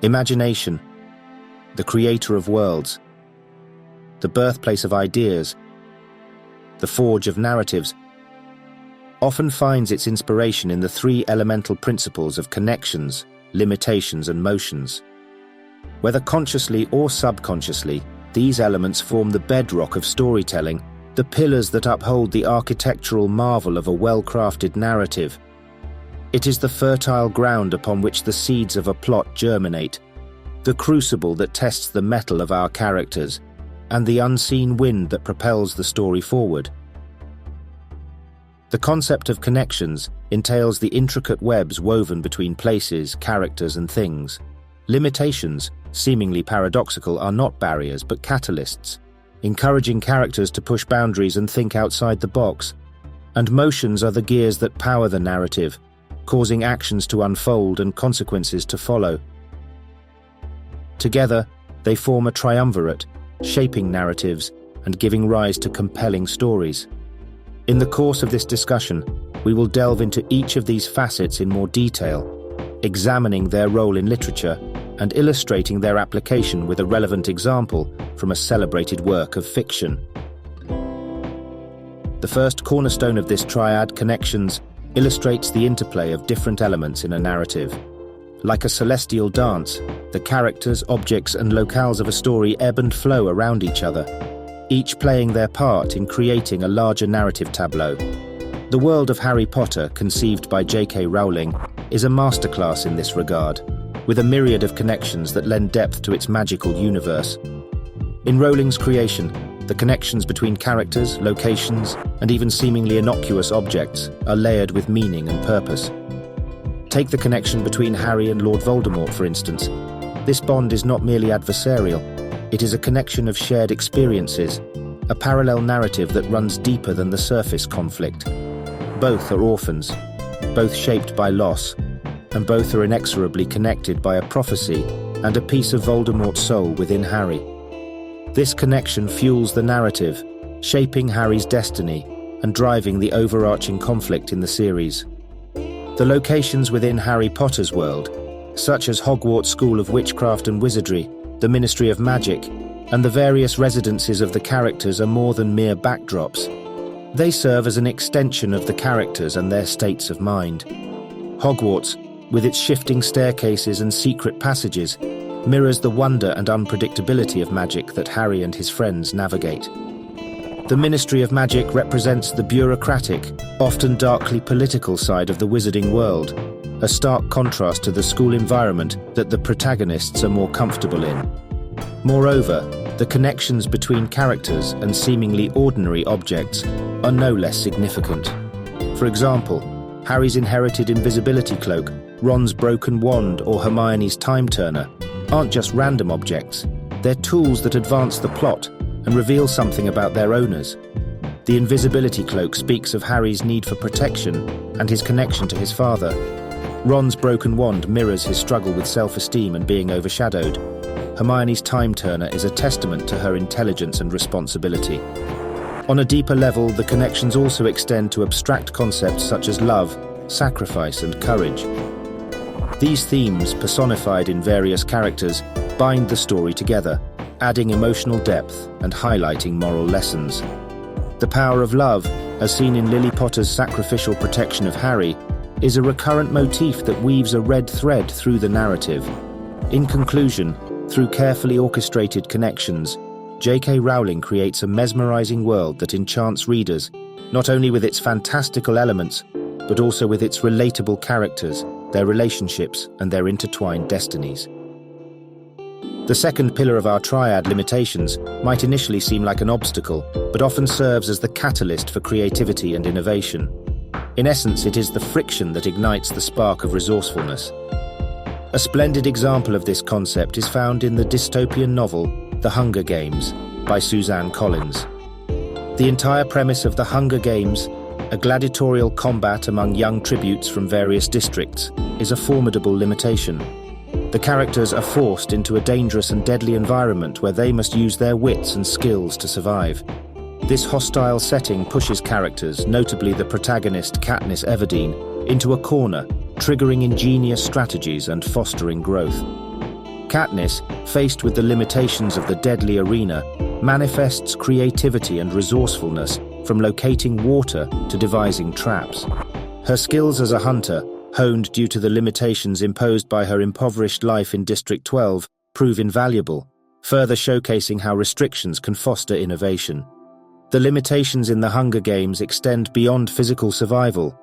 Imagination, the creator of worlds, the birthplace of ideas, the forge of narratives, often finds its inspiration in the three elemental principles of connections, limitations, and motions. Whether consciously or subconsciously, these elements form the bedrock of storytelling, the pillars that uphold the architectural marvel of a well-crafted narrative. It is the fertile ground upon which the seeds of a plot germinate, the crucible that tests the mettle of our characters, and the unseen wind that propels the story forward. The concept of connections entails the intricate webs woven between places, characters, and things. Limitations, seemingly paradoxical, are not barriers but catalysts, encouraging characters to push boundaries and think outside the box. And motions are the gears that power the narrative, causing actions to unfold and consequences to follow. Together, they form a triumvirate, shaping narratives and giving rise to compelling stories. In the course of this discussion, we will delve into each of these facets in more detail, examining their role in literature and illustrating their application with a relevant example from a celebrated work of fiction. The first cornerstone of this triad, connections, illustrates the interplay of different elements in a narrative. Like a celestial dance, the characters, objects, and locales of a story ebb and flow around each other, each playing their part in creating a larger narrative tableau. The world of Harry Potter, conceived by J.K. Rowling, is a masterclass in this regard, with a myriad of connections that lend depth to its magical universe. In Rowling's creation, the connections between characters, locations, and even seemingly innocuous objects are layered with meaning and purpose. Take the connection between Harry and Lord Voldemort, for instance. This bond is not merely adversarial. It is a connection of shared experiences, a parallel narrative that runs deeper than the surface conflict. Both are orphans, both shaped by loss, and both are inexorably connected by a prophecy and a piece of Voldemort's soul within Harry. This connection fuels the narrative, shaping Harry's destiny and driving the overarching conflict in the series. The locations within Harry Potter's world, such as Hogwarts School of Witchcraft and Wizardry, the Ministry of Magic, and the various residences of the characters are more than mere backdrops. They serve as an extension of the characters and their states of mind. Hogwarts, with its shifting staircases and secret passages, mirrors the wonder and unpredictability of magic that Harry and his friends navigate. The Ministry of Magic represents the bureaucratic, often darkly political side of the wizarding world, a stark contrast to the school environment that the protagonists are more comfortable in. Moreover, the connections between characters and seemingly ordinary objects are no less significant. For example, Harry's inherited invisibility cloak, Ron's broken wand, or Hermione's time turner aren't just random objects. They're tools that advance the plot and reveal something about their owners. The invisibility cloak speaks of Harry's need for protection and his connection to his father. Ron's broken wand mirrors his struggle with self-esteem and being overshadowed. Hermione's time turner is a testament to her intelligence and responsibility. On a deeper level, the connections also extend to abstract concepts such as love, sacrifice, and courage. These themes, personified in various characters, bind the story together, adding emotional depth and highlighting moral lessons. The power of love, as seen in Lily Potter's sacrificial protection of Harry, is a recurrent motif that weaves a red thread through the narrative. In conclusion, through carefully orchestrated connections, J.K. Rowling creates a mesmerizing world that enchants readers, not only with its fantastical elements, but also with its relatable characters, their relationships, and their intertwined destinies. The second pillar of our triad, limitations, might initially seem like an obstacle, but often serves as the catalyst for creativity and innovation. In essence, it is the friction that ignites the spark of resourcefulness. A splendid example of this concept is found in the dystopian novel The Hunger Games by Suzanne Collins. The entire premise of The Hunger Games, a gladiatorial combat among young tributes from various districts, is a formidable limitation. The characters are forced into a dangerous and deadly environment where they must use their wits and skills to survive. This hostile setting pushes characters, notably the protagonist Katniss Everdeen, into a corner, triggering ingenious strategies and fostering growth. Kandris, faced with the limitations of the deadly arena, manifests creativity and resourcefulness, from locating water to devising traps. Her skills as a hunter, honed due to the limitations imposed by her impoverished life in District 12, prove invaluable, further showcasing how restrictions can foster innovation. The limitations in the Hunger Games extend beyond physical survival.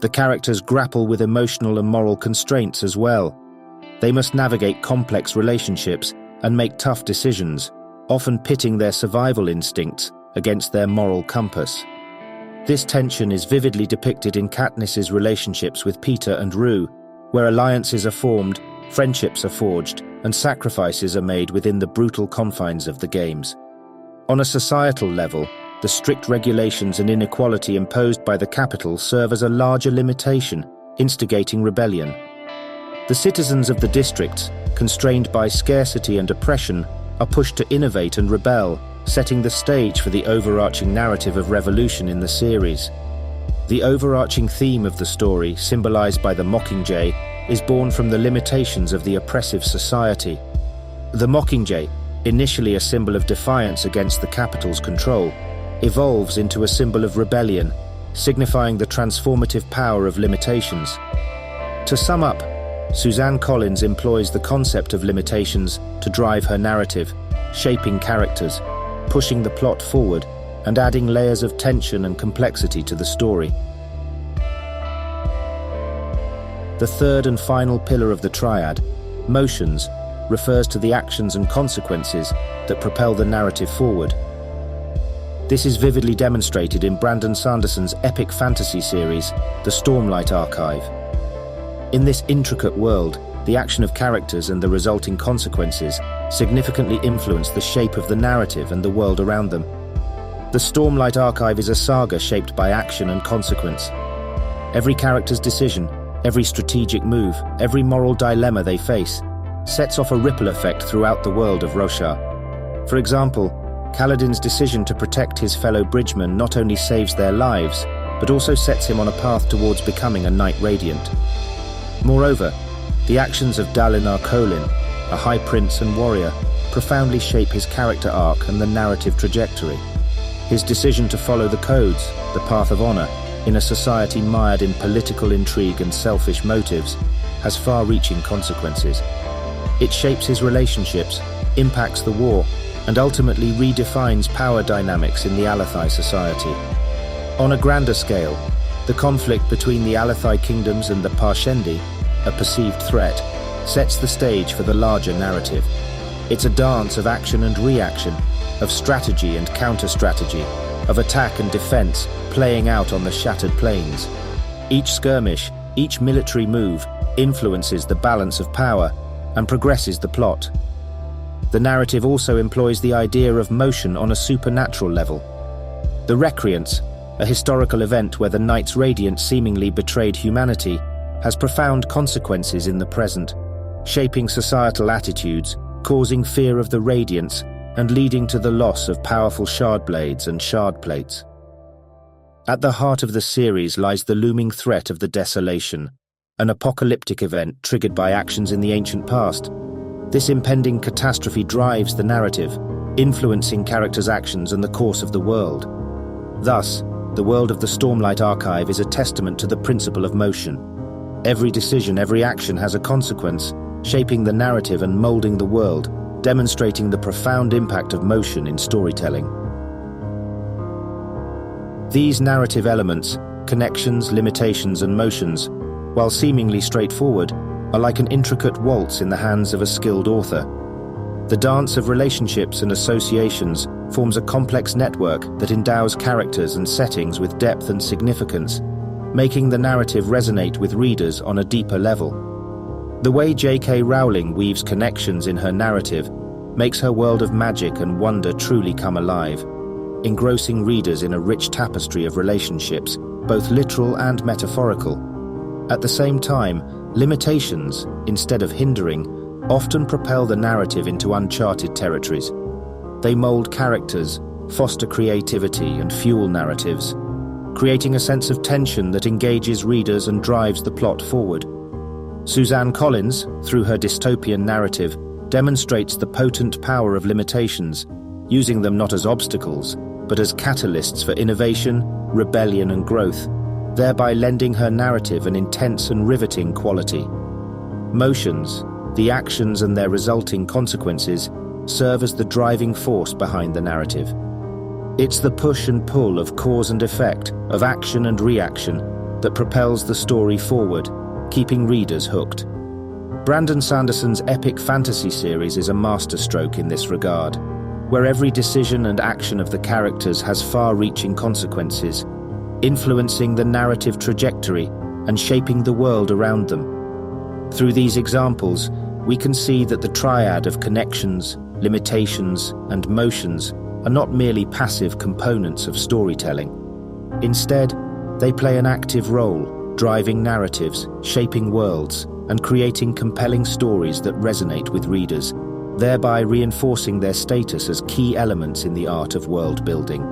The characters grapple with emotional and moral constraints as well. They must navigate complex relationships and make tough decisions, often pitting their survival instincts against their moral compass. This tension is vividly depicted in Katniss's relationships with Peter and Rue, where alliances are formed, friendships are forged, and sacrifices are made within the brutal confines of the games. On a societal level, the strict regulations and inequality imposed by the capital serve as a larger limitation, instigating rebellion. The citizens of the districts, constrained by scarcity and oppression, are pushed to innovate and rebel, setting the stage for the overarching narrative of revolution in the series. The overarching theme of the story, symbolized by the Mockingjay, is born from the limitations of the oppressive society. The Mockingjay, initially a symbol of defiance against the capital's control, evolves into a symbol of rebellion, signifying the transformative power of limitations. To sum up, Suzanne Collins employs the concept of limitations to drive her narrative, shaping characters, pushing the plot forward, and adding layers of tension and complexity to the story. The third and final pillar of the Triad, motions, refers to the actions and consequences that propel the narrative forward. This is vividly demonstrated in Brandon Sanderson's epic fantasy series, The Stormlight Archive. In this intricate world, the action of characters and the resulting consequences significantly influence the shape of the narrative and the world around them. The Stormlight Archive is a saga shaped by action and consequence. Every character's decision, every strategic move, every moral dilemma they face, sets off a ripple effect throughout the world of Roshar. For example, Kaladin's decision to protect his fellow bridgemen not only saves their lives, but also sets him on a path towards becoming a Knight Radiant. Moreover, the actions of Dalinar Kholin, a high prince and warrior, profoundly shape his character arc and the narrative trajectory. His decision to follow the codes, the path of honor, in a society mired in political intrigue and selfish motives, has far-reaching consequences. It shapes his relationships, impacts the war, and ultimately redefines power dynamics in the Alathai society. On a grander scale, the conflict between the Alathai kingdoms and the Parshendi, a perceived threat, sets the stage for the larger narrative. It's a dance of action and reaction, of strategy and counter-strategy, of attack and defense playing out on the shattered plains. Each skirmish, each military move, influences the balance of power and progresses the plot. The narrative also employs the idea of motion on a supernatural level. The Recreance, a historical event where the Knights Radiant seemingly betrayed humanity, has profound consequences in the present, shaping societal attitudes, causing fear of the Radiants, and leading to the loss of powerful shardblades and shardplates. At the heart of the series lies the looming threat of the Desolation, an apocalyptic event triggered by actions in the ancient past. This impending catastrophe drives the narrative, influencing characters' actions and the course of the world. Thus, the world of the Stormlight Archive is a testament to the principle of motion. Every decision, every action has a consequence, shaping the narrative and molding the world, demonstrating the profound impact of motion in storytelling. These narrative elements, connections, limitations, and motions, while seemingly straightforward, are like an intricate waltz in the hands of a skilled author. The dance of relationships and associations forms a complex network that endows characters and settings with depth and significance, making the narrative resonate with readers on a deeper level. The way J.K. Rowling weaves connections in her narrative makes her world of magic and wonder truly come alive, engrossing readers in a rich tapestry of relationships, both literal and metaphorical. At the same time, limitations, instead of hindering, often propel the narrative into uncharted territories. They mold characters, foster creativity, and fuel narratives, creating a sense of tension that engages readers and drives the plot forward. Suzanne Collins, through her dystopian narrative, demonstrates the potent power of limitations, using them not as obstacles, but as catalysts for innovation, rebellion, and growth, thereby lending her narrative an intense and riveting quality. Motions, the actions and their resulting consequences, serve as the driving force behind the narrative. It's the push and pull of cause and effect, of action and reaction, that propels the story forward, keeping readers hooked. Brandon Sanderson's epic fantasy series is a masterstroke in this regard, where every decision and action of the characters has far-reaching consequences, influencing the narrative trajectory and shaping the world around them. Through these examples, we can see that the triad of connections, limitations, and motions are not merely passive components of storytelling. Instead, they play an active role, driving narratives, shaping worlds, and creating compelling stories that resonate with readers, thereby reinforcing their status as key elements in the art of world building.